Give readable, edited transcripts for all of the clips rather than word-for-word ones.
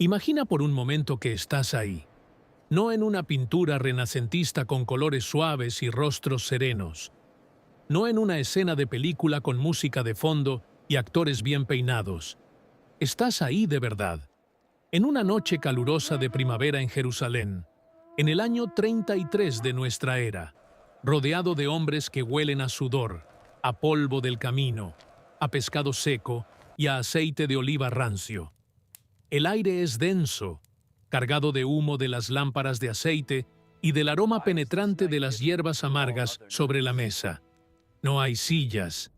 Imagina por un momento que estás ahí, no en una pintura renacentista con colores suaves y rostros serenos, no en una escena de película con música de fondo y actores bien peinados. Estás ahí de verdad, en una noche calurosa de primavera en Jerusalén, en el año 33 de nuestra era, rodeado de hombres que huelen a sudor, a polvo del camino, a pescado seco y a aceite de oliva rancio. El aire es denso, cargado de humo de las lámparas de aceite y del aroma penetrante de las hierbas amargas sobre la mesa. No hay sillas.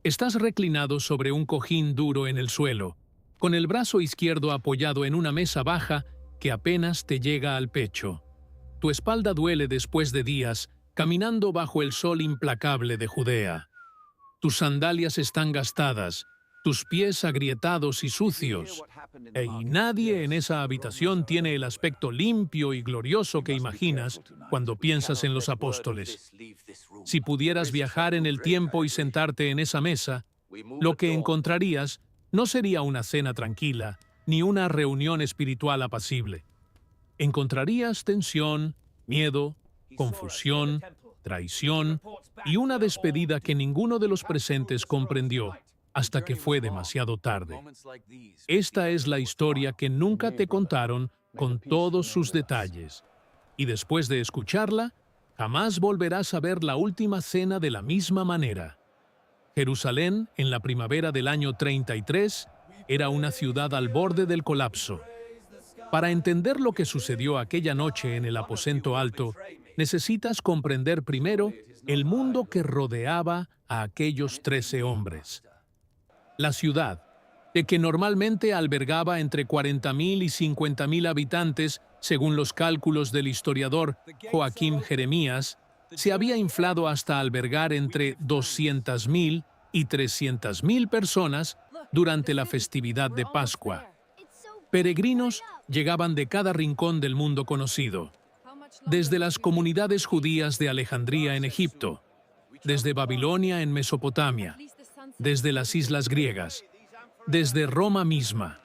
Estás reclinado sobre un cojín duro en el suelo, con el brazo izquierdo apoyado en una mesa baja que apenas te llega al pecho. Tu espalda duele después de días caminando bajo el sol implacable de Judea. Tus sandalias están gastadas, tus pies agrietados y sucios, y nadie en esa habitación tiene el aspecto limpio y glorioso que imaginas cuando piensas en los apóstoles. Si pudieras viajar en el tiempo y sentarte en esa mesa, lo que encontrarías no sería una cena tranquila, ni una reunión espiritual apacible. Encontrarías tensión, miedo, confusión, traición y una despedida que ninguno de los presentes comprendió hasta que fue demasiado tarde. Esta es la historia que nunca te contaron con todos sus detalles. Y después de escucharla, jamás volverás a ver la última cena de la misma manera. Jerusalén, en la primavera del año 33, era una ciudad al borde del colapso. Para entender lo que sucedió aquella noche en el aposento alto, necesitas comprender primero el mundo que rodeaba a aquellos 13 hombres. La ciudad, de que normalmente albergaba entre 40.000 y 50.000 habitantes, según los cálculos del historiador Joaquín Jeremías, se había inflado hasta albergar entre 200.000 y 300.000 personas durante la festividad de Pascua. Peregrinos llegaban de cada rincón del mundo conocido, desde las comunidades judías de Alejandría en Egipto, desde Babilonia en Mesopotamia, desde las islas griegas, desde Roma misma.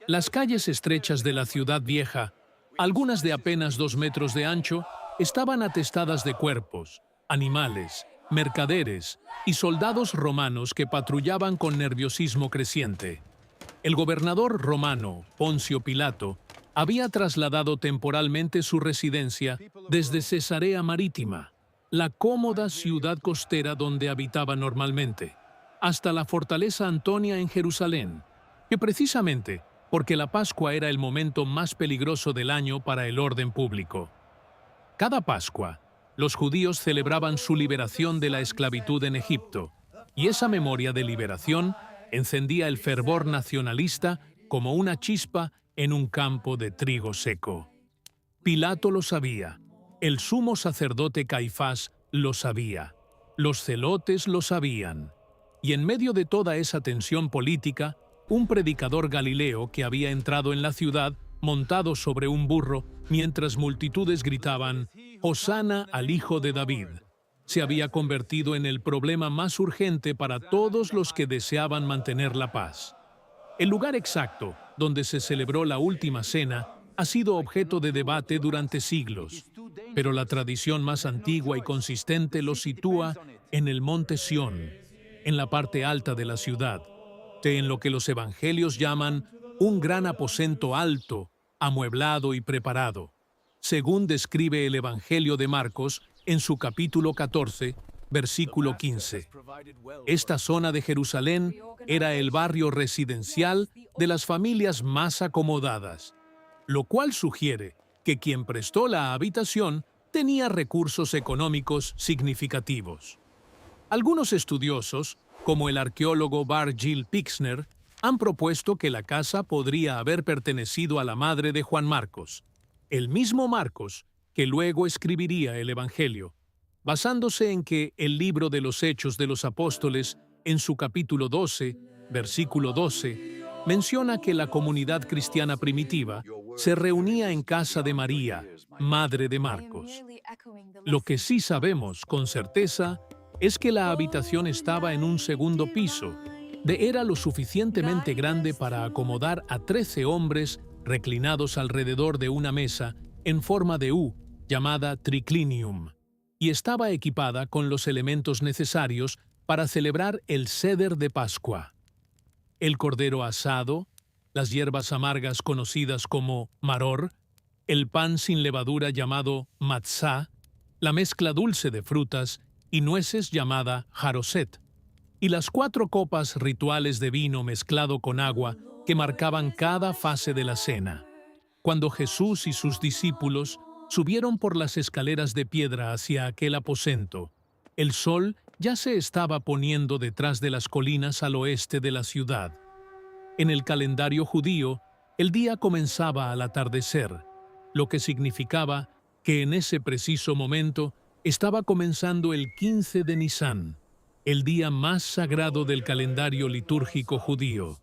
Las calles estrechas de la ciudad vieja, algunas de apenas 2 metros de ancho, estaban atestadas de cuerpos, animales, mercaderes y soldados romanos que patrullaban con nerviosismo creciente. El gobernador romano, Poncio Pilato, había trasladado temporalmente su residencia desde Cesarea Marítima, la cómoda ciudad costera donde habitaba normalmente, hasta la fortaleza Antonia en Jerusalén, que precisamente porque la Pascua era el momento más peligroso del año para el orden público. Cada Pascua, los judíos celebraban su liberación de la esclavitud en Egipto, y esa memoria de liberación encendía el fervor nacionalista como una chispa en un campo de trigo seco. Pilato lo sabía, el sumo sacerdote Caifás lo sabía, los celotes lo sabían, y en medio de toda esa tensión política, un predicador galileo que había entrado en la ciudad montado sobre un burro mientras multitudes gritaban «Hosana al Hijo de David», se había convertido en el problema más urgente para todos los que deseaban mantener la paz. El lugar exacto donde se celebró la última cena ha sido objeto de debate durante siglos, pero la tradición más antigua y consistente lo sitúa en el monte Sión, en la parte alta de la ciudad, en lo que los evangelios llaman un gran aposento alto, amueblado y preparado, según describe el Evangelio de Marcos en su capítulo 14, versículo 15. Esta zona de Jerusalén era el barrio residencial de las familias más acomodadas, lo cual sugiere que quien prestó la habitación tenía recursos económicos significativos. Algunos estudiosos, como el arqueólogo Bar Gil Pixner, han propuesto que la casa podría haber pertenecido a la madre de Juan Marcos, el mismo Marcos que luego escribiría el Evangelio, basándose en que el libro de los Hechos de los Apóstoles, en su capítulo 12, versículo 12, menciona que la comunidad cristiana primitiva se reunía en casa de María, madre de Marcos. Lo que sí sabemos con certeza es que la habitación estaba en un segundo piso, era lo suficientemente grande para acomodar a 13 hombres reclinados alrededor de una mesa en forma de U, llamada triclinium, y estaba equipada con los elementos necesarios para celebrar el Seder de Pascua. El cordero asado, las hierbas amargas conocidas como maror, el pan sin levadura llamado matzá, la mezcla dulce de frutas y nueces llamada jaroset, y las 4 copas rituales de vino mezclado con agua que marcaban cada fase de la cena. Cuando Jesús y sus discípulos subieron por las escaleras de piedra hacia aquel aposento, el sol ya se estaba poniendo detrás de las colinas al oeste de la ciudad. En el calendario judío, el día comenzaba al atardecer, lo que significaba que en ese preciso momento estaba comenzando el 15 de Nisán, el día más sagrado del calendario litúrgico judío.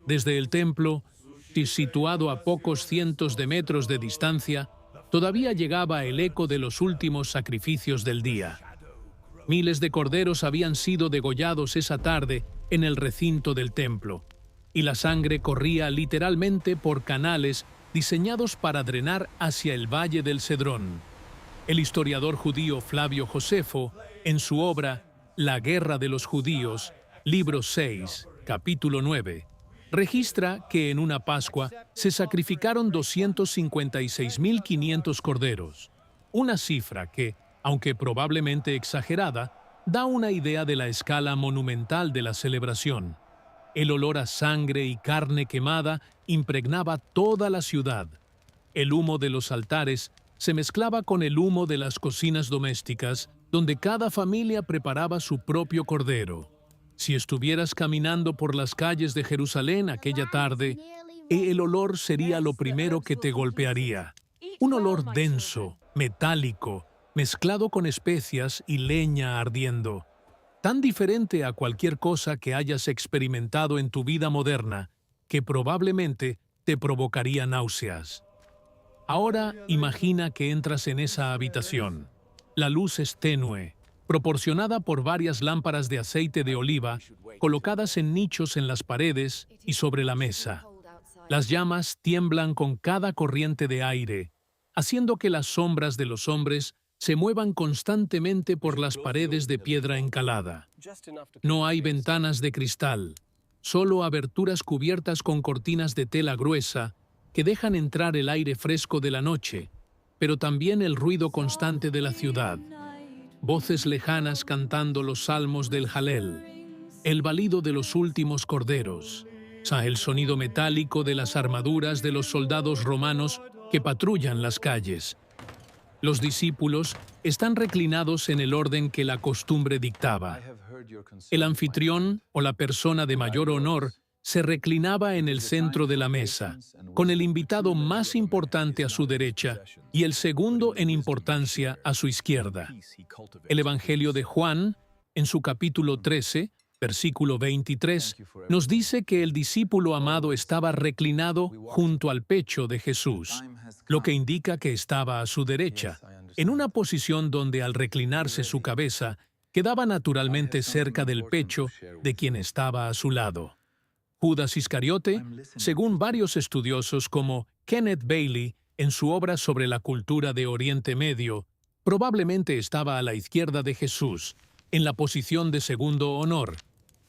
Desde el templo, situado a pocos cientos de metros de distancia, todavía llegaba el eco de los últimos sacrificios del día. Miles de corderos habían sido degollados esa tarde en el recinto del templo, y la sangre corría literalmente por canales diseñados para drenar hacia el Valle del Cedrón. El historiador judío Flavio Josefo, en su obra La Guerra de los Judíos, libro 6, capítulo 9, registra que en una Pascua se sacrificaron 256.500 corderos, una cifra que, aunque probablemente exagerada, da una idea de la escala monumental de la celebración. El olor a sangre y carne quemada impregnaba toda la ciudad. El humo de los altares se mezclaba con el humo de las cocinas domésticas, donde cada familia preparaba su propio cordero. Si estuvieras caminando por las calles de Jerusalén aquella tarde, el olor sería lo primero que te golpearía. Un olor denso, metálico, mezclado con especias y leña ardiendo. Tan diferente a cualquier cosa que hayas experimentado en tu vida moderna, que probablemente te provocaría náuseas. Ahora imagina que entras en esa habitación. La luz es tenue, proporcionada por varias lámparas de aceite de oliva colocadas en nichos en las paredes y sobre la mesa. Las llamas tiemblan con cada corriente de aire, haciendo que las sombras de los hombres se muevan constantemente por las paredes de piedra encalada. No hay ventanas de cristal, solo aberturas cubiertas con cortinas de tela gruesa que dejan entrar el aire fresco de la noche, pero también el ruido constante de la ciudad. Voces lejanas cantando los salmos del Jalel, el balido de los últimos corderos, el sonido metálico de las armaduras de los soldados romanos que patrullan las calles. Los discípulos están reclinados en el orden que la costumbre dictaba. El anfitrión o la persona de mayor honor se reclinaba en el centro de la mesa, con el invitado más importante a su derecha y el segundo en importancia a su izquierda. El Evangelio de Juan, en su capítulo 13, versículo 23, nos dice que el discípulo amado estaba reclinado junto al pecho de Jesús, lo que indica que estaba a su derecha, en una posición donde al reclinarse su cabeza quedaba naturalmente cerca del pecho de quien estaba a su lado. Judas Iscariote, según varios estudiosos como Kenneth Bailey en su obra sobre la cultura de Oriente Medio, probablemente estaba a la izquierda de Jesús, en la posición de segundo honor,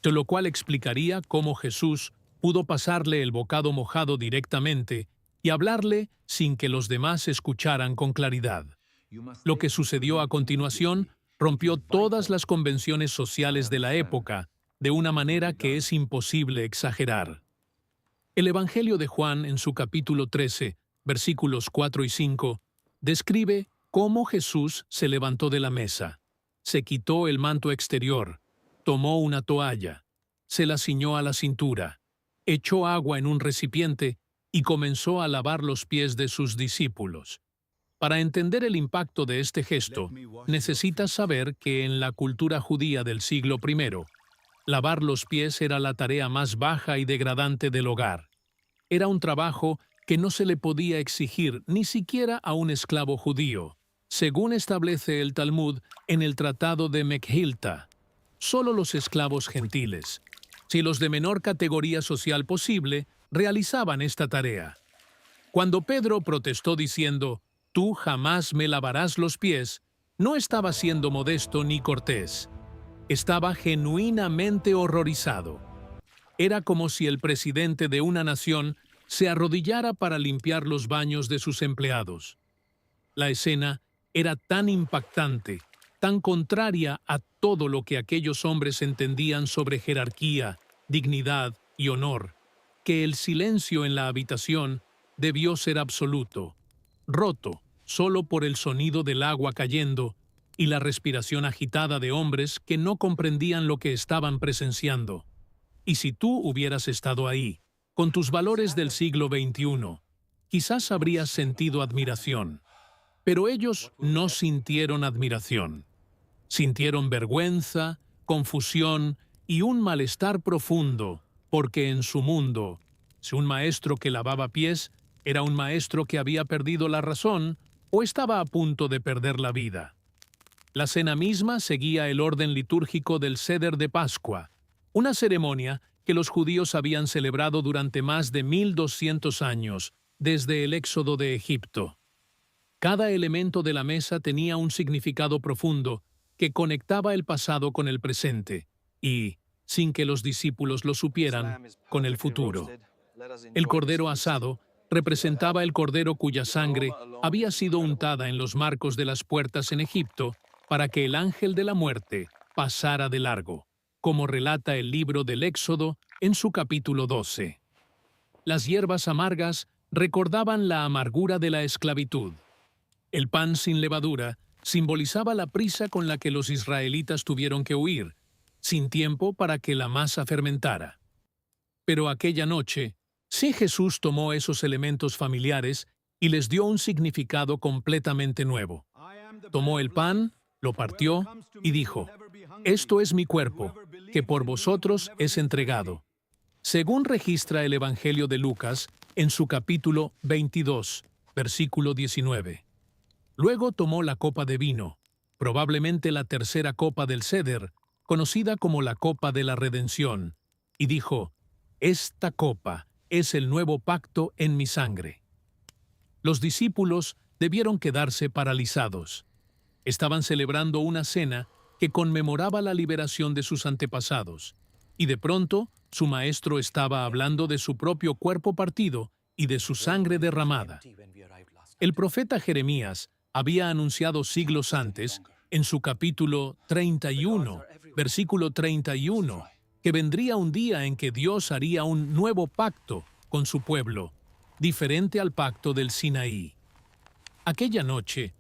de lo cual explicaría cómo Jesús pudo pasarle el bocado mojado directamente y hablarle sin que los demás escucharan con claridad. Lo que sucedió a continuación rompió todas las convenciones sociales de la época, de una manera que es imposible exagerar. El Evangelio de Juan, en su capítulo 13, versículos 4 y 5, describe cómo Jesús se levantó de la mesa, se quitó el manto exterior, tomó una toalla, se la ciñó a la cintura, echó agua en un recipiente y comenzó a lavar los pies de sus discípulos. Para entender el impacto de este gesto, necesitas saber que en la cultura judía del siglo I, lavar los pies era la tarea más baja y degradante del hogar. Era un trabajo que no se le podía exigir ni siquiera a un esclavo judío, según establece el Talmud en el Tratado de Mekhilta. Solo los esclavos gentiles, si los de menor categoría social posible, realizaban esta tarea. Cuando Pedro protestó diciendo, «Tú jamás me lavarás los pies», no estaba siendo modesto ni cortés. Estaba genuinamente horrorizado. Era como si el presidente de una nación se arrodillara para limpiar los baños de sus empleados. La escena era tan impactante, tan contraria a todo lo que aquellos hombres entendían sobre jerarquía, dignidad y honor, que el silencio en la habitación debió ser absoluto, roto solo por el sonido del agua cayendo y la respiración agitada de hombres que no comprendían lo que estaban presenciando. Y si tú hubieras estado ahí, con tus valores del siglo XXI, quizás habrías sentido admiración. Pero ellos no sintieron admiración. Sintieron vergüenza, confusión y un malestar profundo, porque en su mundo, si un maestro que lavaba pies era un maestro que había perdido la razón o estaba a punto de perder la vida. La cena misma seguía el orden litúrgico del Seder de Pascua, una ceremonia que los judíos habían celebrado durante más de 1200 años, desde el éxodo de Egipto. Cada elemento de la mesa tenía un significado profundo que conectaba el pasado con el presente y, sin que los discípulos lo supieran, con el futuro. El cordero asado representaba el cordero cuya sangre había sido untada en los marcos de las puertas en Egipto para que el ángel de la muerte pasara de largo, como relata el libro del Éxodo en su capítulo 12. Las hierbas amargas recordaban la amargura de la esclavitud. El pan sin levadura simbolizaba la prisa con la que los israelitas tuvieron que huir, sin tiempo para que la masa fermentara. Pero aquella noche, sí Jesús tomó esos elementos familiares y les dio un significado completamente nuevo. Tomó el pan, lo partió y dijo, «Esto es mi cuerpo, que por vosotros es entregado». Según registra el Evangelio de Lucas en su capítulo 22, versículo 19. Luego tomó la copa de vino, probablemente la tercera copa del Seder, conocida como la copa de la redención, y dijo, «Esta copa es el nuevo pacto en mi sangre». Los discípulos debieron quedarse paralizados. Estaban celebrando una cena que conmemoraba la liberación de sus antepasados, y de pronto su maestro estaba hablando de su propio cuerpo partido y de su sangre derramada. El profeta Jeremías había anunciado siglos antes, en su capítulo 31, versículo 31, que vendría un día en que Dios haría un nuevo pacto con su pueblo, diferente al pacto del Sinaí. Aquella noche,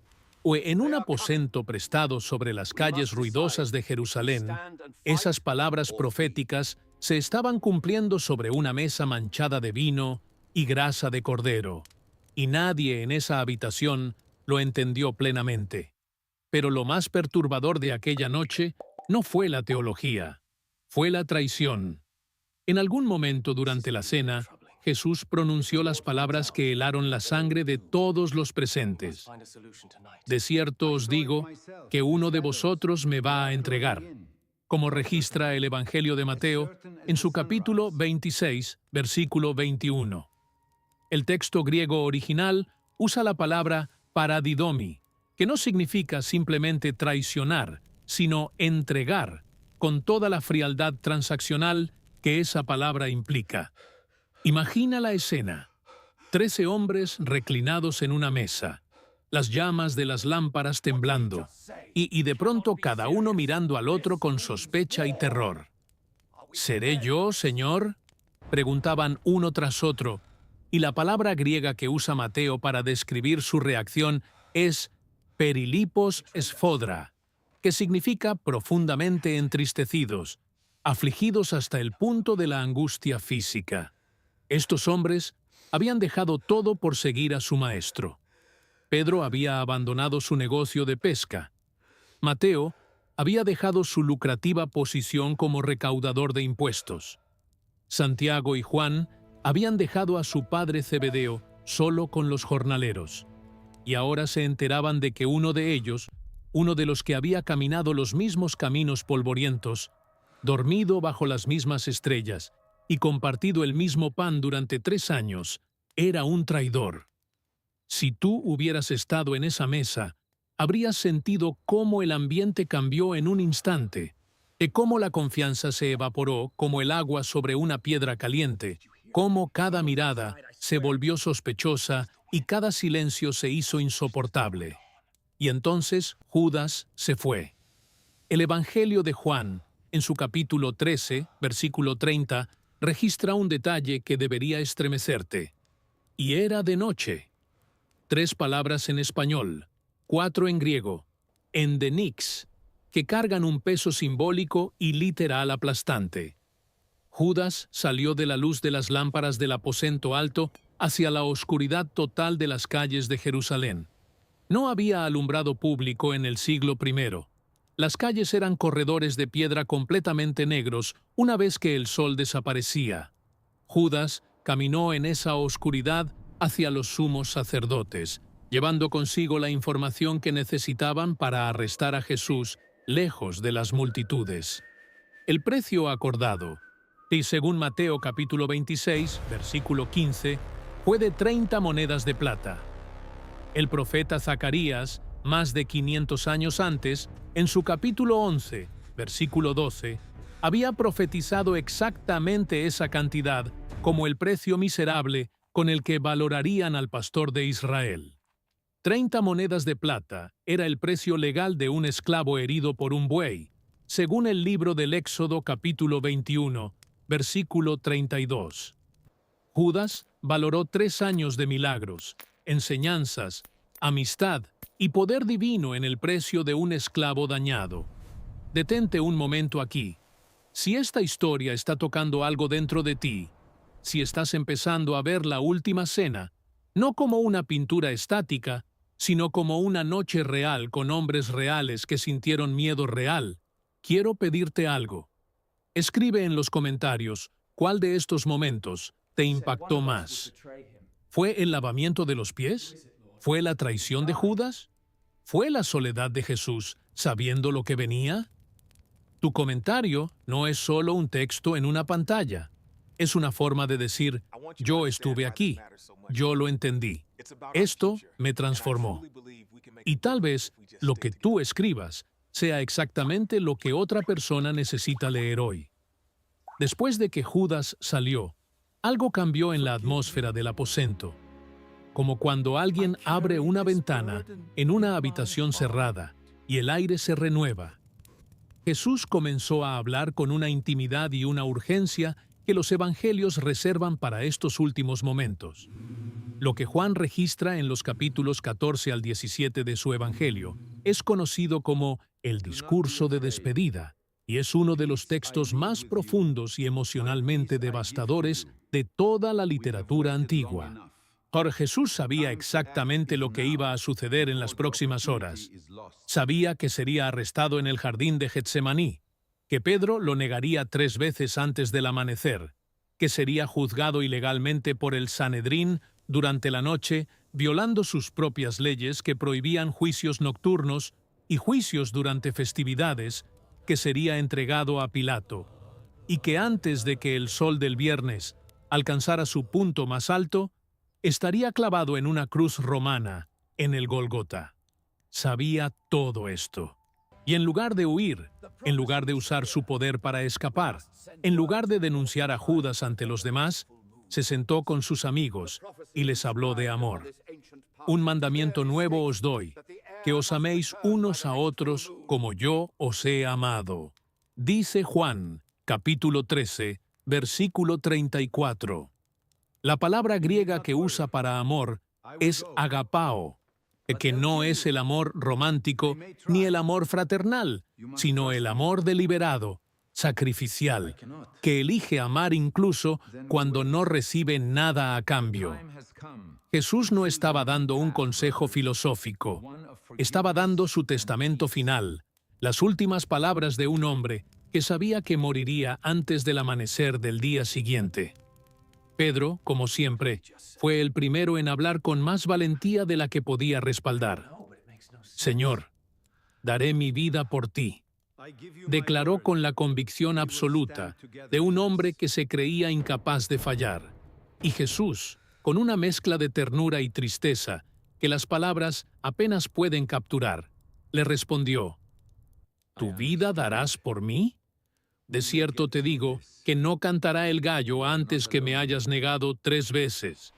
o en un aposento prestado sobre las calles ruidosas de Jerusalén, esas palabras proféticas se estaban cumpliendo sobre una mesa manchada de vino y grasa de cordero, y nadie en esa habitación lo entendió plenamente. Pero lo más perturbador de aquella noche no fue la teología, fue la traición. En algún momento durante la cena, Jesús pronunció las palabras que helaron la sangre de todos los presentes. «De cierto os digo que uno de vosotros me va a entregar», como registra el Evangelio de Mateo en su capítulo 26, versículo 21. El texto griego original usa la palabra paradidomi, que no significa simplemente traicionar, sino entregar, con toda la frialdad transaccional que esa palabra implica. Imagina la escena. 13 hombres reclinados en una mesa, las llamas de las lámparas temblando, y de pronto cada uno mirando al otro con sospecha y terror. ¿Seré yo, Señor?, preguntaban uno tras otro, y la palabra griega que usa Mateo para describir su reacción es perilipos esfodra, que significa profundamente entristecidos, afligidos hasta el punto de la angustia física. Estos hombres habían dejado todo por seguir a su maestro. Pedro había abandonado su negocio de pesca. Mateo había dejado su lucrativa posición como recaudador de impuestos. Santiago y Juan habían dejado a su padre Zebedeo solo con los jornaleros. Y ahora se enteraban de que uno de ellos, uno de los que había caminado los mismos caminos polvorientos, dormido bajo las mismas estrellas y compartido el mismo pan durante 3 años, Era un traidor. Si tú hubieras estado en esa mesa, habrías sentido cómo el ambiente cambió en un instante, de cómo la confianza se evaporó como el agua sobre una piedra caliente, cómo cada mirada se volvió sospechosa y cada silencio se hizo insoportable. Y entonces Judas se fue. El Evangelio de Juan, en su capítulo 13, versículo 30, registra un detalle que debería estremecerte. Y era de noche. 3 palabras en español, 4 en griego, endenix, que cargan un peso simbólico y literal aplastante. Judas salió de la luz de las lámparas del aposento alto hacia la oscuridad total de las calles de Jerusalén. No había alumbrado público en el siglo I. Las calles eran corredores de piedra completamente negros una vez que el sol desaparecía. Judas caminó en esa oscuridad hacia los sumos sacerdotes, llevando consigo la información que necesitaban para arrestar a Jesús lejos de las multitudes. El precio acordado, y según Mateo capítulo 26, versículo 15, fue de 30 monedas de plata. El profeta Zacarías, más de 500 años antes, en su capítulo 11, versículo 12, había profetizado exactamente esa cantidad como el precio miserable con el que valorarían al pastor de Israel. 30 monedas de plata era el precio legal de un esclavo herido por un buey, según el libro del Éxodo capítulo 21, versículo 32. Judas valoró 3 años de milagros, enseñanzas, amistad y poder divino en el precio de un esclavo dañado. Detente un momento aquí. Si esta historia está tocando algo dentro de ti, si estás empezando a ver la última cena, no como una pintura estática, sino como una noche real con hombres reales que sintieron miedo real, quiero pedirte algo. Escribe en los comentarios cuál de estos momentos te impactó más. ¿Fue el lavamiento de los pies? ¿Fue la traición de Judas? ¿Fue la soledad de Jesús sabiendo lo que venía? Tu comentario no es solo un texto en una pantalla. Es una forma de decir, yo estuve aquí, yo lo entendí. Esto me transformó. Y tal vez lo que tú escribas sea exactamente lo que otra persona necesita leer hoy. Después de que Judas salió, algo cambió en la atmósfera del aposento, como cuando alguien abre una ventana en una habitación cerrada y el aire se renueva. Jesús comenzó a hablar con una intimidad y una urgencia que los evangelios reservan para estos últimos momentos. Lo que Juan registra en los capítulos 14 al 17 de su evangelio es conocido como el discurso de despedida, y es uno de los textos más profundos y emocionalmente devastadores de toda la literatura antigua. Ahora Jesús sabía exactamente lo que iba a suceder en las próximas horas. Sabía que sería arrestado en el jardín de Getsemaní, que Pedro lo negaría 3 veces antes del amanecer, que sería juzgado ilegalmente por el Sanedrín durante la noche, violando sus propias leyes que prohibían juicios nocturnos y juicios durante festividades, que sería entregado a Pilato, y que antes de que el sol del viernes alcanzara su punto más alto, estaría clavado en una cruz romana en el Gólgota. Sabía todo esto. Y en lugar de huir, en lugar de usar su poder para escapar, en lugar de denunciar a Judas ante los demás, se sentó con sus amigos y les habló de amor. Un mandamiento nuevo os doy, que os améis unos a otros como yo os he amado. Dice Juan, capítulo 13, versículo 34. La palabra griega que usa para amor es agapao, que no es el amor romántico ni el amor fraternal, sino el amor deliberado, sacrificial, que elige amar incluso cuando no recibe nada a cambio. Jesús no estaba dando un consejo filosófico, estaba dando su testamento final, las últimas palabras de un hombre que sabía que moriría antes del amanecer del día siguiente. Pedro, como siempre, fue el primero en hablar con más valentía de la que podía respaldar. Señor, daré mi vida por ti, declaró con la convicción absoluta de un hombre que se creía incapaz de fallar. Y Jesús, con una mezcla de ternura y tristeza que las palabras apenas pueden capturar. Le respondió: ¿Tu vida darás por mí? De cierto te digo que no cantará el gallo antes que me hayas negado 3 veces.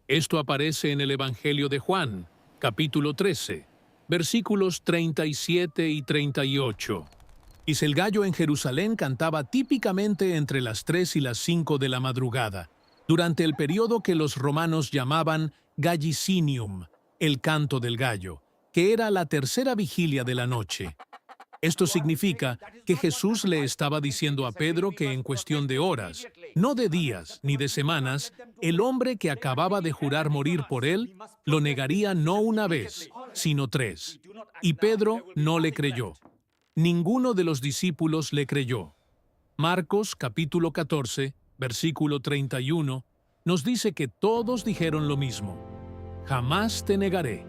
Esto aparece en el Evangelio de Juan, capítulo 13, versículos 37 y 38. Y el gallo en Jerusalén cantaba típicamente entre las 3 y las 5 de la madrugada, durante el periodo que los romanos llamaban Gallicinium, el canto del gallo, que era la tercera vigilia de la noche. Esto significa que Jesús le estaba diciendo a Pedro que en cuestión de horas, no de días ni de semanas, el hombre que acababa de jurar morir por él lo negaría no una vez, sino 3. Y Pedro no le creyó. Ninguno de los discípulos le creyó. Marcos capítulo 14, versículo 31, nos dice que todos dijeron lo mismo: jamás te negaré.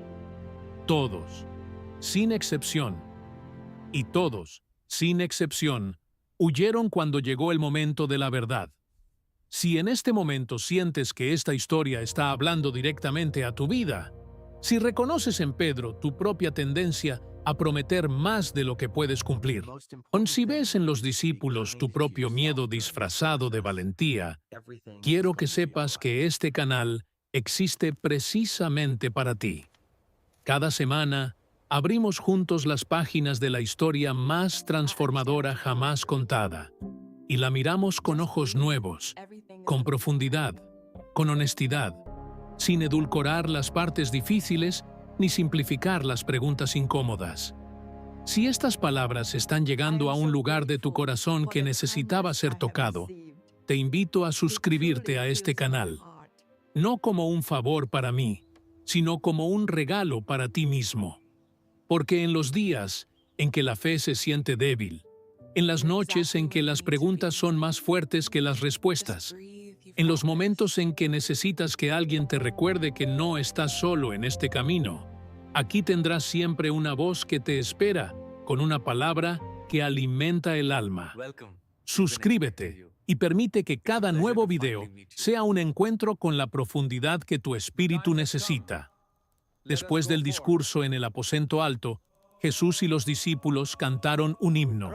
Todos, sin excepción. Y todos, sin excepción, huyeron cuando llegó el momento de la verdad. Si en este momento sientes que esta historia está hablando directamente a tu vida, si reconoces en Pedro tu propia tendencia a prometer más de lo que puedes cumplir, o si ves en los discípulos tu propio miedo disfrazado de valentía, quiero que sepas que este canal existe precisamente para ti. Cada semana, abrimos juntos las páginas de la historia más transformadora jamás contada y la miramos con ojos nuevos, con profundidad, con honestidad, sin edulcorar las partes difíciles ni simplificar las preguntas incómodas. Si estas palabras están llegando a un lugar de tu corazón que necesitaba ser tocado, te invito a suscribirte a este canal, no como un favor para mí, sino como un regalo para ti mismo. Porque en los días en que la fe se siente débil, en las noches en que las preguntas son más fuertes que las respuestas, en los momentos en que necesitas que alguien te recuerde que no estás solo en este camino, aquí tendrás siempre una voz que te espera con una palabra que alimenta el alma. Suscríbete y permite que cada nuevo video sea un encuentro con la profundidad que tu espíritu necesita. Después del discurso en el aposento alto, Jesús y los discípulos cantaron un himno.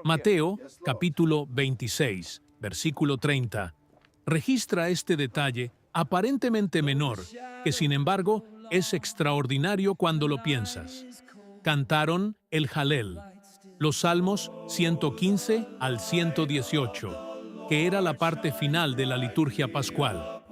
Mateo, capítulo 26, versículo 30, registra este detalle aparentemente menor, que sin embargo es extraordinario cuando lo piensas. Cantaron el Jalel, los salmos 115 al 118, que era la parte final de la liturgia pascual.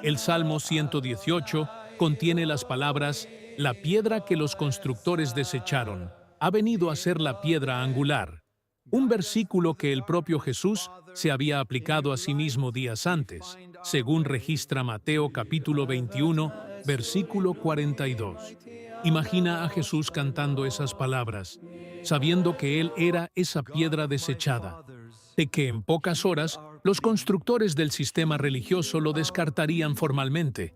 El Salmo 118 contiene las palabras: la piedra que los constructores desecharon ha venido a ser la piedra angular, un versículo que el propio Jesús se había aplicado a sí mismo días antes, según registra Mateo capítulo 21, versículo 42. Imagina a Jesús cantando esas palabras, sabiendo que Él era esa piedra desechada, de que en pocas horas los constructores del sistema religioso lo descartarían formalmente.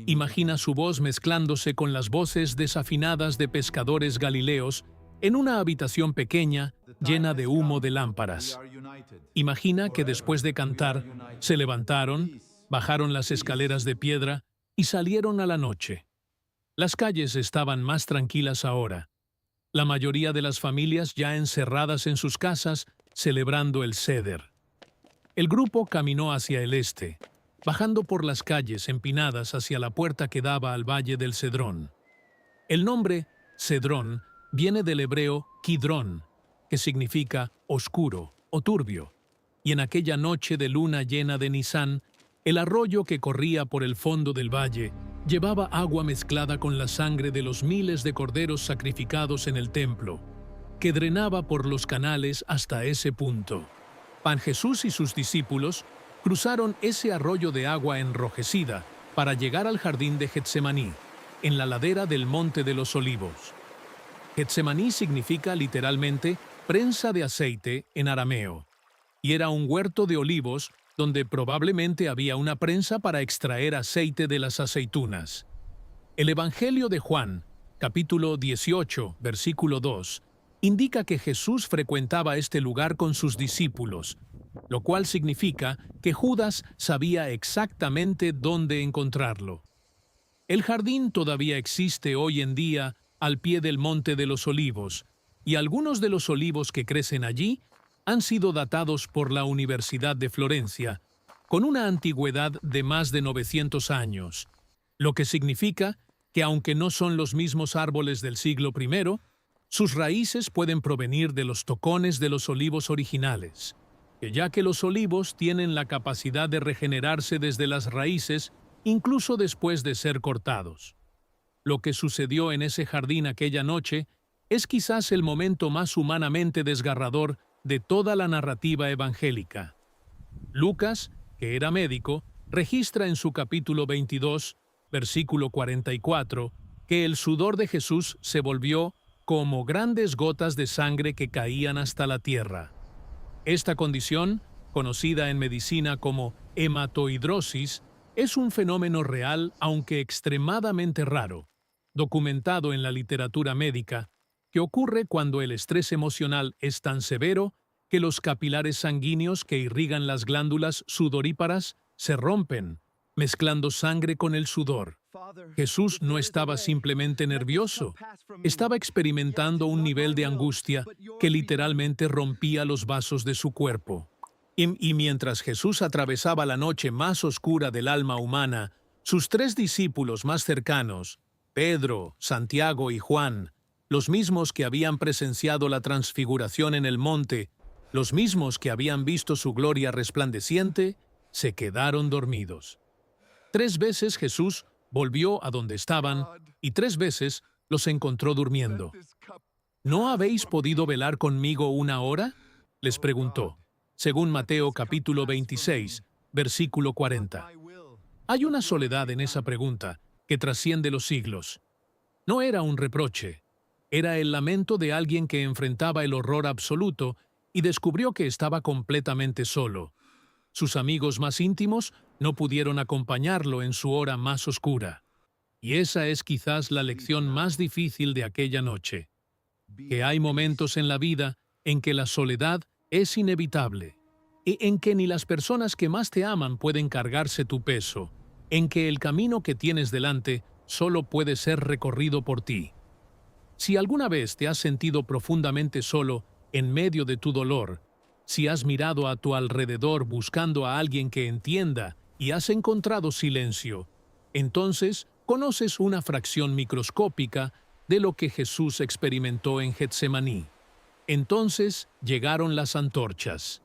Imagina su voz mezclándose con las voces desafinadas de pescadores galileos en una habitación pequeña llena de humo de lámparas. Imagina que después de cantar, se levantaron, bajaron las escaleras de piedra y salieron a la noche. Las calles estaban más tranquilas ahora. La mayoría de las familias ya encerradas en sus casas, celebrando el Seder. El grupo caminó hacia el este, bajando por las calles empinadas hacia la puerta que daba al valle del Cedrón. El nombre Cedrón viene del hebreo Kidrón, que significa oscuro o turbio, y en aquella noche de luna llena de Nisán, el arroyo que corría por el fondo del valle llevaba agua mezclada con la sangre de los miles de corderos sacrificados en el templo, que drenaba por los canales hasta ese punto. Pan Jesús y sus discípulos cruzaron ese arroyo de agua enrojecida para llegar al jardín de Getsemaní, en la ladera del Monte de los Olivos. Getsemaní significa literalmente prensa de aceite en arameo, y era un huerto de olivos donde probablemente había una prensa para extraer aceite de las aceitunas. El Evangelio de Juan, capítulo 18, versículo 2, indica que Jesús frecuentaba este lugar con sus discípulos, lo cual significa que Judas sabía exactamente dónde encontrarlo. El jardín todavía existe hoy en día al pie del Monte de los Olivos, y algunos de los olivos que crecen allí han sido datados por la Universidad de Florencia, con una antigüedad de más de 900 años, lo que significa que aunque no son los mismos árboles del siglo I, sus raíces pueden provenir de los tocones de los olivos originales, ya que los olivos tienen la capacidad de regenerarse desde las raíces incluso después de ser cortados. Lo que sucedió en ese jardín aquella noche es quizás el momento más humanamente desgarrador de toda la narrativa evangélica. Lucas, que era médico, registra en su capítulo 22, versículo 44, que el sudor de Jesús se volvió como grandes gotas de sangre que caían hasta la tierra. Esta condición, conocida en medicina como hematohidrosis, es un fenómeno real, aunque extremadamente raro, documentado en la literatura médica, que ocurre cuando el estrés emocional es tan severo que los capilares sanguíneos que irrigan las glándulas sudoríparas se rompen, mezclando sangre con el sudor. Jesús no estaba simplemente nervioso, estaba experimentando un nivel de angustia que literalmente rompía los vasos de su cuerpo. Y mientras Jesús atravesaba la noche más oscura del alma humana, sus 3 discípulos más cercanos, Pedro, Santiago y Juan, los mismos que habían presenciado la transfiguración en el monte, los mismos que habían visto su gloria resplandeciente, se quedaron dormidos. 3 veces Jesús volvió a donde estaban y 3 veces los encontró durmiendo. ¿No habéis podido velar conmigo 1 hora?, les preguntó, según Mateo capítulo 26, versículo 40. Hay una soledad en esa pregunta que trasciende los siglos. No era un reproche, era el lamento de alguien que enfrentaba el horror absoluto y descubrió que estaba completamente solo. Sus amigos más íntimos no pudieron acompañarlo en su hora más oscura. Y esa es quizás la lección más difícil de aquella noche, que hay momentos en la vida en que la soledad es inevitable, y en que ni las personas que más te aman pueden cargarse tu peso, en que el camino que tienes delante solo puede ser recorrido por ti. Si alguna vez te has sentido profundamente solo en medio de tu dolor, si has mirado a tu alrededor buscando a alguien que entienda y has encontrado silencio, entonces conoces una fracción microscópica de lo que Jesús experimentó en Getsemaní. Entonces llegaron las antorchas.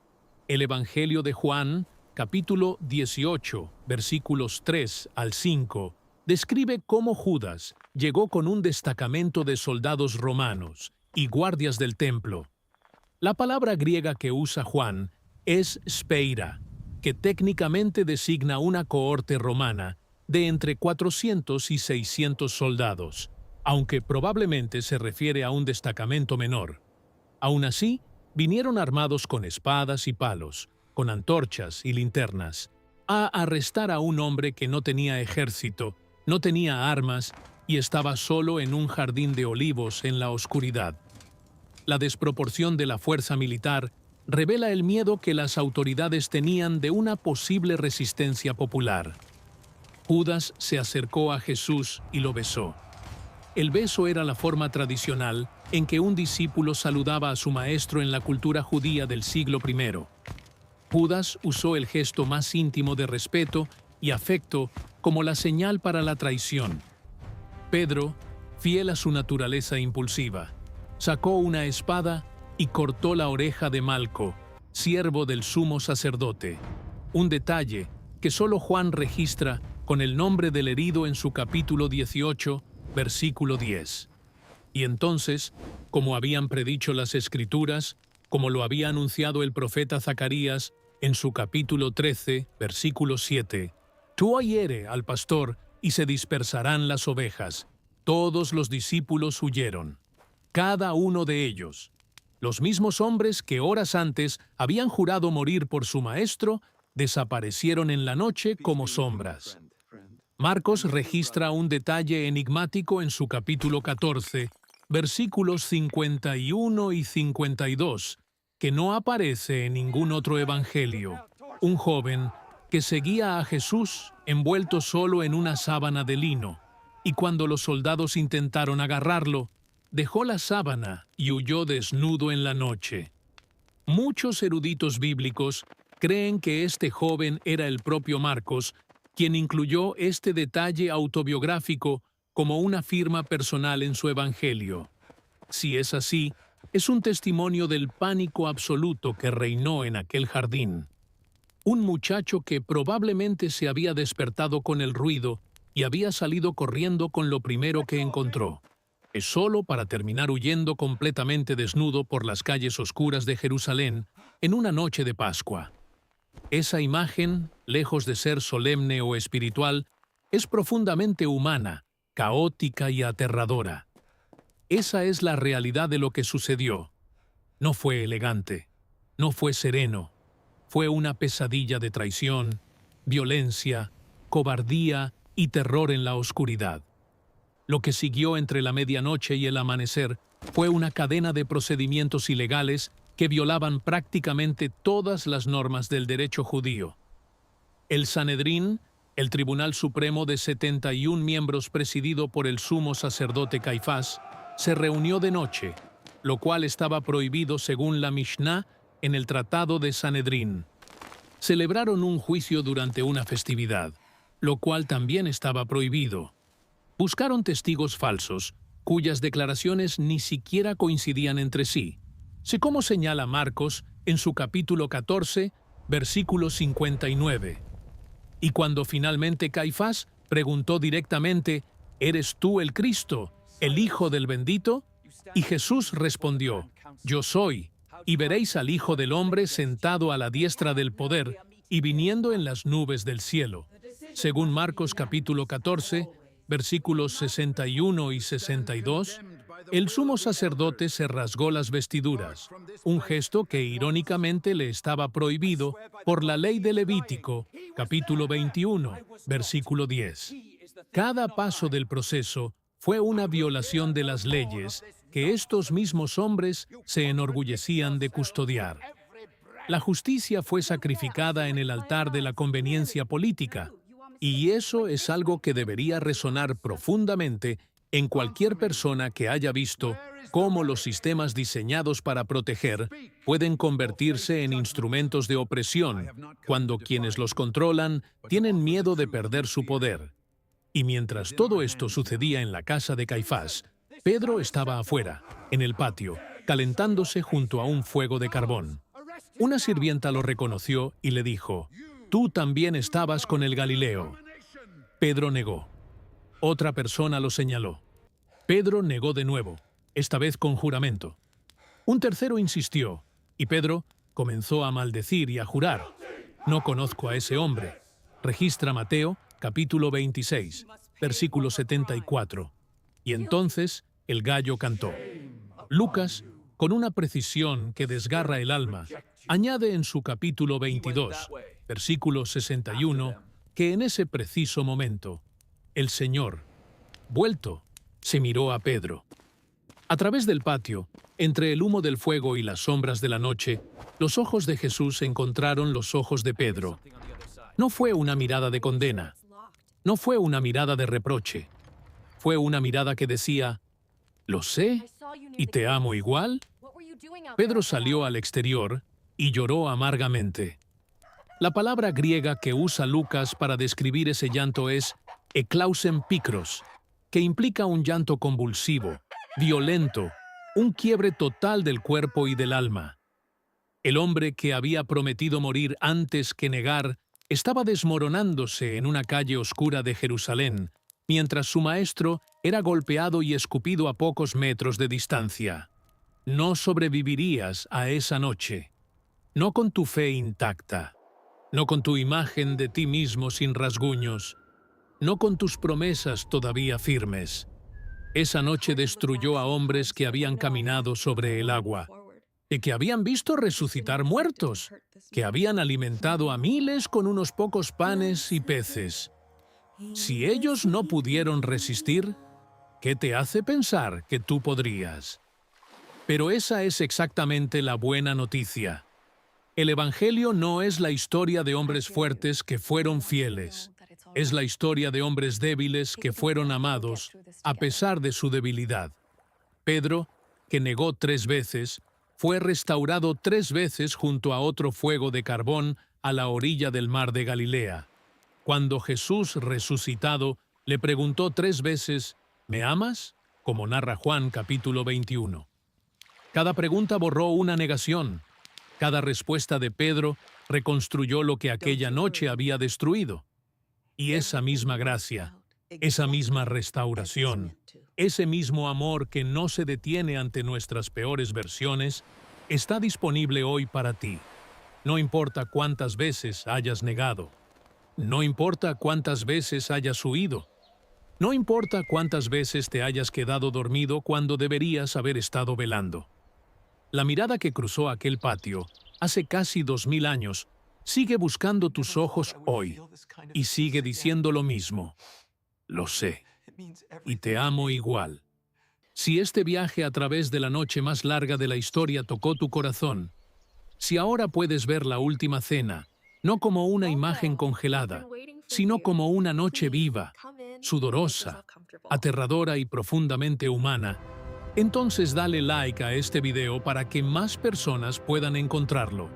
El Evangelio de Juan, capítulo 18, versículos 3 al 5, describe cómo Judas llegó con un destacamento de soldados romanos y guardias del templo. La palabra griega que usa Juan es speira, que técnicamente designa una cohorte romana de entre 400 y 600 soldados, aunque probablemente se refiere a un destacamento menor. Aún así, vinieron armados con espadas y palos, con antorchas y linternas, a arrestar a un hombre que no tenía ejército, no tenía armas y estaba solo en un jardín de olivos en la oscuridad. La desproporción de la fuerza militar revela el miedo que las autoridades tenían de una posible resistencia popular. Judas se acercó a Jesús y lo besó. El beso era la forma tradicional en que un discípulo saludaba a su maestro en la cultura judía del siglo I. Judas usó el gesto más íntimo de respeto y afecto como la señal para la traición. Pedro, fiel a su naturaleza impulsiva, sacó una espada y cortó la oreja de Malco, siervo del sumo sacerdote, un detalle que solo Juan registra con el nombre del herido en su capítulo 18, versículo 10. Y entonces, como habían predicho las Escrituras, como lo había anunciado el profeta Zacarías en su capítulo 13, versículo 7, «Tú ohiere al pastor y se dispersarán las ovejas». Todos los discípulos huyeron, cada uno de ellos. Los mismos hombres que horas antes habían jurado morir por su maestro, desaparecieron en la noche como sombras. Marcos registra un detalle enigmático en su capítulo 14, versículos 51 y 52, que no aparece en ningún otro evangelio. Un joven que seguía a Jesús envuelto solo en una sábana de lino, y cuando los soldados intentaron agarrarlo, dejó la sábana y huyó desnudo en la noche. Muchos eruditos bíblicos creen que este joven era el propio Marcos, quien incluyó este detalle autobiográfico como una firma personal en su evangelio. Si es así, es un testimonio del pánico absoluto que reinó en aquel jardín. Un muchacho que probablemente se había despertado con el ruido y había salido corriendo con lo primero que encontró, es solo para terminar huyendo completamente desnudo por las calles oscuras de Jerusalén en una noche de Pascua. Esa imagen, lejos de ser solemne o espiritual, es profundamente humana, caótica y aterradora. Esa es la realidad de lo que sucedió. No fue elegante, no fue sereno, fue una pesadilla de traición, violencia, cobardía y terror en la oscuridad. Lo que siguió entre la medianoche y el amanecer fue una cadena de procedimientos ilegales que violaban prácticamente todas las normas del derecho judío. El Sanedrín, el Tribunal Supremo de 71 miembros presidido por el sumo sacerdote Caifás, se reunió de noche, lo cual estaba prohibido según la Mishnah en el Tratado de Sanedrín. Celebraron un juicio durante una festividad, lo cual también estaba prohibido. Buscaron testigos falsos, cuyas declaraciones ni siquiera coincidían entre sí. Sé cómo señala Marcos en su capítulo 14, versículo 59. Y cuando finalmente Caifás preguntó directamente, ¿eres tú el Cristo, el Hijo del Bendito? Y Jesús respondió, yo soy, y veréis al Hijo del Hombre sentado a la diestra del poder y viniendo en las nubes del cielo. Según Marcos capítulo 14, versículos 61 y 62, el sumo sacerdote se rasgó las vestiduras, un gesto que irónicamente le estaba prohibido por la ley de Levítico, capítulo 21, versículo 10. Cada paso del proceso fue una violación de las leyes que estos mismos hombres se enorgullecían de custodiar. La justicia fue sacrificada en el altar de la conveniencia política, y eso es algo que debería resonar profundamente en cualquier persona que haya visto cómo los sistemas diseñados para proteger pueden convertirse en instrumentos de opresión cuando quienes los controlan tienen miedo de perder su poder. Y mientras todo esto sucedía en la casa de Caifás, Pedro estaba afuera, en el patio, calentándose junto a un fuego de carbón. Una sirvienta lo reconoció y le dijo, «Tú también estabas con el Galileo». Pedro negó. Otra persona lo señaló. Pedro negó de nuevo, esta vez con juramento. Un tercero insistió, y Pedro comenzó a maldecir y a jurar. «No conozco a ese hombre». Registra Mateo, capítulo 26, versículo 74. Y entonces el gallo cantó. Lucas, con una precisión que desgarra el alma, añade en su capítulo 22, versículo 61, que en ese preciso momento, el Señor, vuelto, se miró a Pedro. A través del patio, entre el humo del fuego y las sombras de la noche, los ojos de Jesús encontraron los ojos de Pedro. No fue una mirada de condena, no fue una mirada de reproche, fue una mirada que decía, «Lo sé, y te amo igual». Pedro salió al exterior y lloró amargamente. La palabra griega que usa Lucas para describir ese llanto es eklausen pikros, que implica un llanto convulsivo, violento, un quiebre total del cuerpo y del alma. El hombre que había prometido morir antes que negar estaba desmoronándose en una calle oscura de Jerusalén, mientras su maestro era golpeado y escupido a pocos metros de distancia. No sobrevivirías a esa noche, no con tu fe intacta, no con tu imagen de ti mismo sin rasguños, no con tus promesas todavía firmes. Esa noche destruyó a hombres que habían caminado sobre el agua, y que habían visto resucitar muertos, que habían alimentado a miles con unos pocos panes y peces. Si ellos no pudieron resistir, ¿qué te hace pensar que tú podrías? Pero esa es exactamente la buena noticia. El Evangelio no es la historia de hombres fuertes que fueron fieles. Es la historia de hombres débiles que fueron amados a pesar de su debilidad. Pedro, que negó 3 veces, fue restaurado 3 veces junto a otro fuego de carbón a la orilla del mar de Galilea. Cuando Jesús, resucitado, le preguntó 3 veces, ¿me amas?, como narra Juan capítulo 21. Cada pregunta borró una negación. Cada respuesta de Pedro reconstruyó lo que aquella noche había destruido. Y esa misma gracia, esa misma restauración, ese mismo amor que no se detiene ante nuestras peores versiones, está disponible hoy para ti. No importa cuántas veces hayas negado. No importa cuántas veces hayas huido. No importa cuántas veces te hayas quedado dormido cuando deberías haber estado velando. La mirada que cruzó aquel patio, hace casi 2000 años, sigue buscando tus ojos hoy y sigue diciendo lo mismo. Lo sé, y te amo igual. Si este viaje a través de la noche más larga de la historia tocó tu corazón, si ahora puedes ver la última cena, no como una imagen congelada, sino como una noche viva, sudorosa, aterradora y profundamente humana, entonces dale like a este video para que más personas puedan encontrarlo.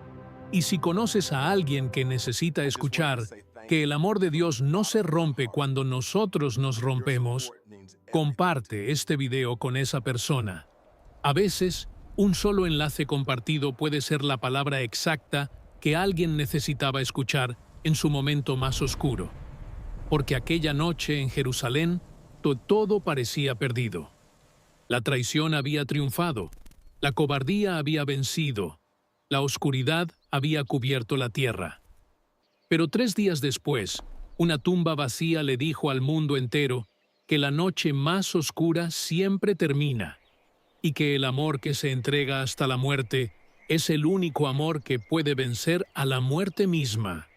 Y si conoces a alguien que necesita escuchar que el amor de Dios no se rompe cuando nosotros nos rompemos, comparte este video con esa persona. A veces, un solo enlace compartido puede ser la palabra exacta que alguien necesitaba escuchar en su momento más oscuro. Porque aquella noche en Jerusalén, todo parecía perdido. La traición había triunfado, la cobardía había vencido, la oscuridad había cubierto la tierra. Pero 3 días después, una tumba vacía le dijo al mundo entero que la noche más oscura siempre termina y que el amor que se entrega hasta la muerte es el único amor que puede vencer a la muerte misma.